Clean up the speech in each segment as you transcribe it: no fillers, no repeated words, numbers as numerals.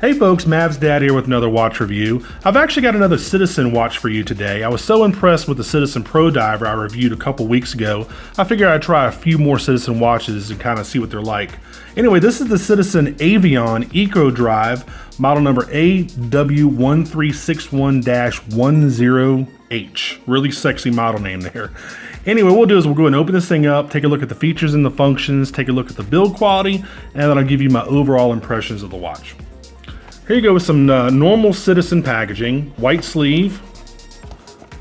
Hey folks, Mav's Dad here with another watch review. I've actually got another Citizen watch for you today. I was so impressed with the Citizen Pro Diver I reviewed a couple weeks ago, I figured I'd try a few more Citizen watches and kind of see what they're like. Anyway, this is the Citizen Avion Eco Drive, model number AW1361-10H. Really sexy model name there. Anyway, what we'll do is we'll go ahead and open this thing up, take a look at the features and the functions, take a look at the build quality, and then I'll give you my overall impressions of the watch. Here you go with some normal Citizen packaging, white sleeve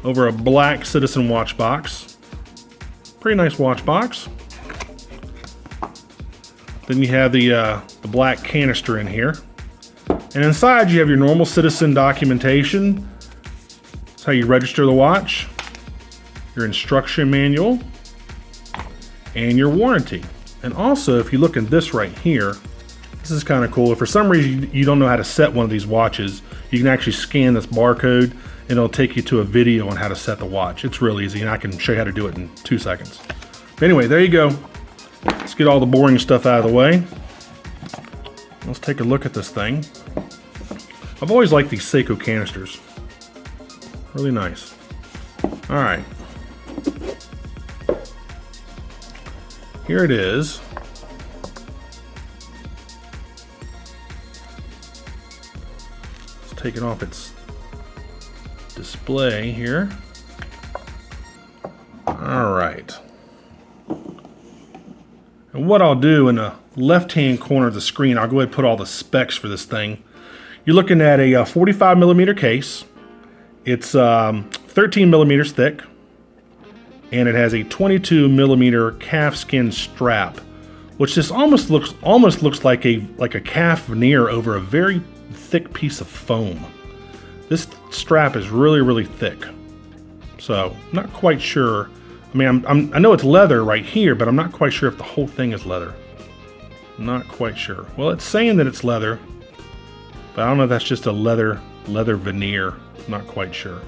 over a black Citizen watch box. Pretty nice watch box. Then you have the black canister in here. And inside you have your normal Citizen documentation. That's how you register the watch, your instruction manual, and your warranty. And also, if you look at this right here, this is kind of cool. If for some reason you don't know how to set one of these watches, you can actually scan this barcode and it'll take you to a video on how to set the watch. It's real easy and I can show you how to do it in 2 seconds. But anyway, there you go. Let's get all the boring stuff out of the way. Let's take a look at this thing. I've always liked these Seiko canisters. Really nice. All right. Here it is. Taking off its display here. All right. And what I'll do in the left-hand corner of the screen, I'll go ahead and put all the specs for this thing. You're looking at a 45 millimeter case. It's 13 millimeters thick, and it has a 22 millimeter calfskin strap, which just almost looks like a calf veneer over a very thick piece of foam. This strap is really thick, so I'm not quite sure. I mean, I know it's leather right here, but I'm not quite sure if the whole thing is leather. Not quite sure. Well, it's saying that it's leather, but I don't know if that's just a leather veneer. Not quite sure.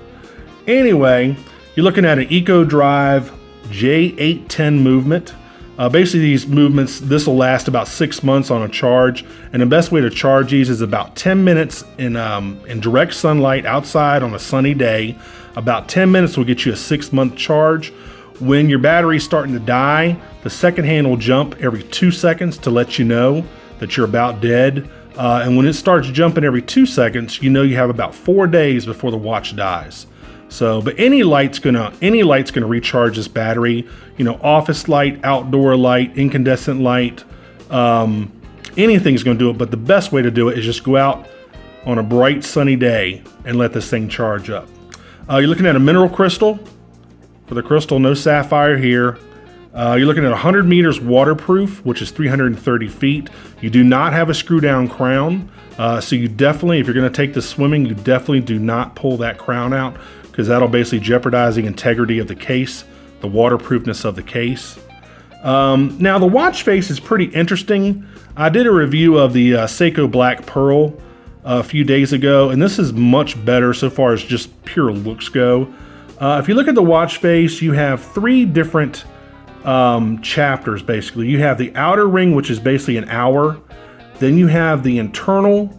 Anyway, you're looking at an Eco Drive J810 movement. Basically, these movements, this will last about 6 months on a charge, and the best way to charge these is about 10 minutes in direct sunlight outside on a sunny day. About 10 minutes will get you a 6-month charge. When your battery's starting to die, the second hand will jump every 2 seconds to let you know that you're about dead. And when it starts jumping every 2 seconds, you know you have about 4 days before the watch dies. So, but any light's gonna recharge this battery. You know, office light, outdoor light, incandescent light, anything's gonna do it. But the best way to do it is just go out on a bright sunny day and let this thing charge up. You're looking at a mineral crystal. For the crystal, no sapphire here. You're looking at 100 meters waterproof, which is 330 feet. You do not have a screw down crown. So you definitely, if you're gonna take this swimming, you definitely do not pull that crown out, because that'll basically jeopardize the integrity of the case, the waterproofness of the case. Now the watch face is pretty interesting. I did a review of the Seiko Black Pearl a few days ago, and this is much better so far as just pure looks go. If you look at the watch face, you have 3 different chapters basically. You have the outer ring, which is basically an hour. Then you have the internal.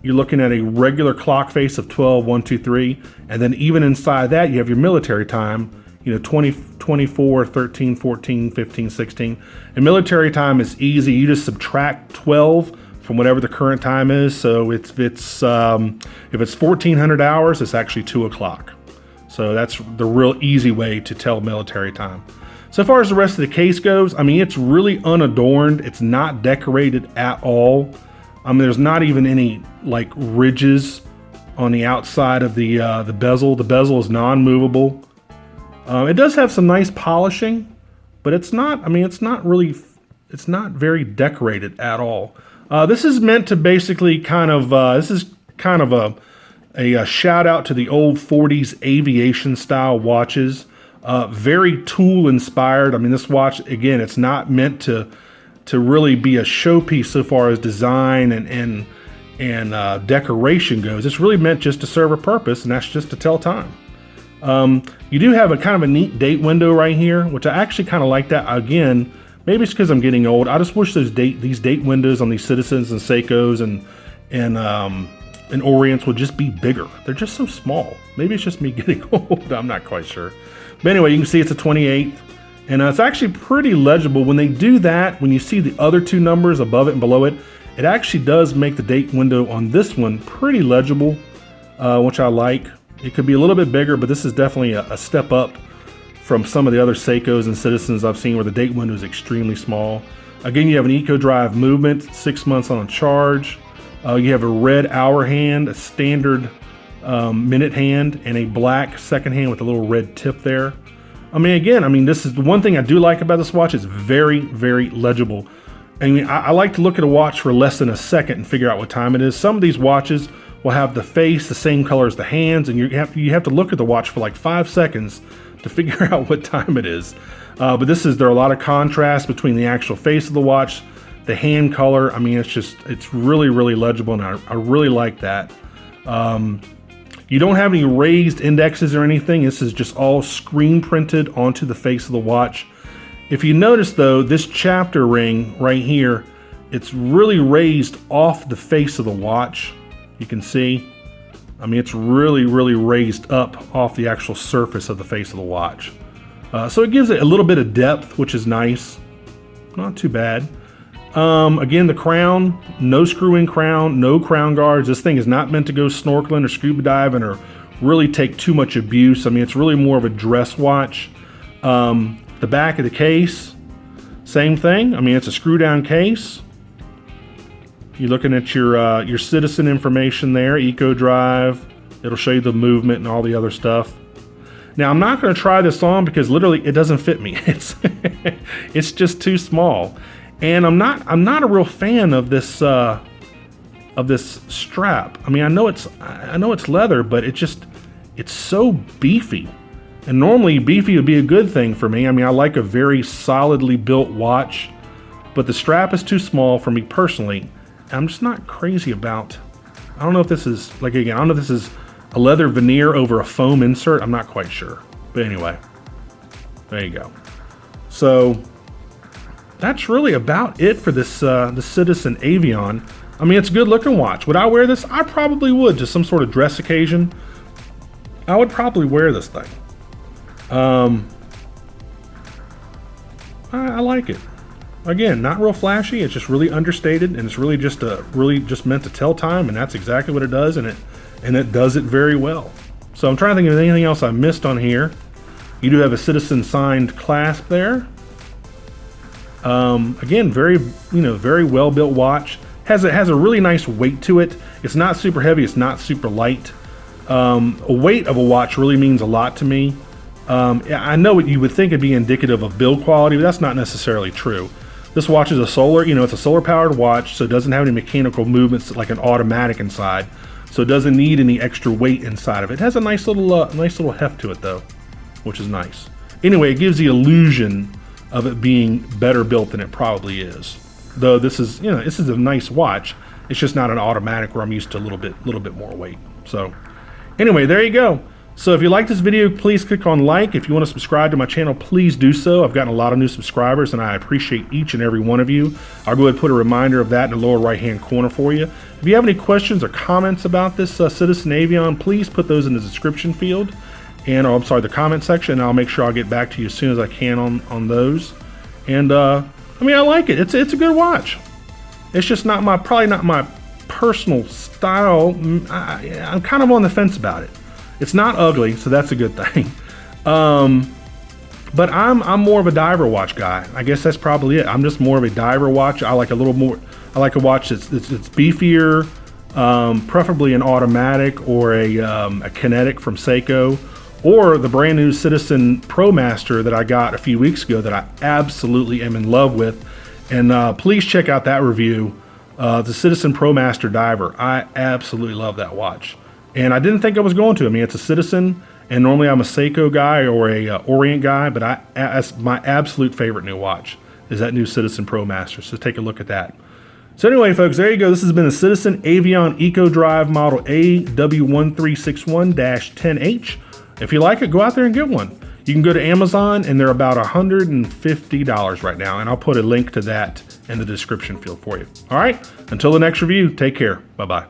You're looking at a regular clock face of 12, 1, 2, 3. And then even inside that, you have your military time, you know, 20, 24, 13, 14, 15, 16. And military time is easy. You just subtract 12 from whatever the current time is. So if it's 1400 hours, it's actually 2 o'clock. So that's the real easy way to tell military time. So far as the rest of the case goes, I mean, it's really unadorned. It's not decorated at all. There's not even any like ridges on the outside of the bezel. The bezel is non-movable. It does have some nice polishing, but it's not very decorated at all. This is meant to basically kind of, this is kind of a shout out to the old 40s aviation style watches. Very tool inspired. I mean, this watch, again, it's not meant to really be a showpiece so far as design and decoration goes. It's really meant just to serve a purpose, and that's just to tell time. You do have a kind of a neat date window right here, which I actually kind of like that. Again, maybe it's because I'm getting old. I just wish these date windows on these Citizens and Seikos and Orients would just be bigger. They're just so small. Maybe it's just me getting old. I'm not quite sure. But anyway, you can see it's a 28th, and it's actually pretty legible. When they do that, when you see the other two numbers above it and below it, it actually does make the date window on this one pretty legible, which I like. It could be a little bit bigger, but this is definitely a step up from some of the other Seikos and Citizens I've seen where the date window is extremely small. Again, you have an Eco Drive movement, 6 months on a charge. You have a red hour hand, a standard minute hand, and a black second hand with a little red tip there. I mean, again, this is the one thing I do like about this watch. It's very, very legible. I mean, I like to look at a watch for less than a second and figure out what time it is. Some of these watches will have the face the same color as the hands, and you have to look at the watch for like 5 seconds to figure out what time it is. But there are a lot of contrast between the actual face of the watch, the hand color. I mean, it's really, really legible, and I really like that. You don't have any raised indexes or anything. This is just all screen printed onto the face of the watch. If you notice though, this chapter ring right here, it's really raised off the face of the watch. You can see, I mean, it's really, really raised up off the actual surface of the face of the watch. So it gives it a little bit of depth, which is nice. Not too bad. Again, the crown, no screw-in crown, no crown guards. This thing is not meant to go snorkeling or scuba diving or really take too much abuse. I mean, it's really more of a dress watch. The back of the case, same thing. I mean, it's a screw-down case. You're looking at your citizen information there, Eco Drive. It'll show you the movement and all the other stuff. Now, I'm not going to try this on because literally it doesn't fit me. It's just too small. And I'm not a real fan of this strap. I mean, I know it's leather, but it's so beefy. And normally beefy would be a good thing for me. I mean, I like a very solidly built watch, but the strap is too small for me personally. I'm just not crazy about. I don't know if this is I don't know if this is a leather veneer over a foam insert. I'm not quite sure. But anyway, there you go. So that's really about it for this the Citizen Avion. I mean, it's a good looking watch. Would I wear this? I probably would, just some sort of dress occasion. I would probably wear this thing. I like it. Again, not real flashy. It's just really understated, and it's really just meant to tell time, and that's exactly what it does, and it does it very well. So I'm trying to think of anything else I missed on here. You do have a Citizen signed clasp there. Again, very well built watch. Has a really nice weight to it. It's not super heavy. It's not super light. A weight of a watch really means a lot to me. I know what you would think it'd be indicative of build quality, but that's not necessarily true. This watch is it's a solar powered watch, so it doesn't have any mechanical movements like an automatic inside. So it doesn't need any extra weight inside of it. It has a nice little heft to it though, which is nice. Anyway, it gives the illusion of it being better built than it probably is. Though this is a nice watch. It's just not an automatic where I'm used to a little bit more weight. So anyway, there you go. So if you like this video, please click on like. If you want to subscribe to my channel, please do so. I've gotten a lot of new subscribers, and I appreciate each and every one of you. I'll go ahead and put a reminder of that in the lower right-hand corner for you. If you have any questions or comments about this Citizen Avion, please put those in the description field, the comment section, and I'll make sure I'll get back to you as soon as I can on those. And I like it. It's a good watch. It's just probably not my personal style. I'm kind of on the fence about it. It's not ugly, so that's a good thing. But I'm more of a diver watch guy. I guess that's probably it. I'm just more of a diver watch. I like a watch that's beefier, preferably an automatic or a kinetic from Seiko, or the brand new Citizen ProMaster that I got a few weeks ago that I absolutely am in love with. And please check out that review The Citizen ProMaster Diver. I absolutely love that watch. And I didn't think I was going to. I mean, it's a Citizen, and normally I'm a Seiko guy or a Orient guy, but that's my absolute favorite new watch is that new Citizen ProMaster. So take a look at that. So anyway, folks, there you go. This has been the Citizen Avion Eco Drive model AW1361-10H. If you like it, go out there and get one. You can go to Amazon, and they're about $150 right now, and I'll put a link to that in the description field for you. All right, until the next review, take care. Bye-bye.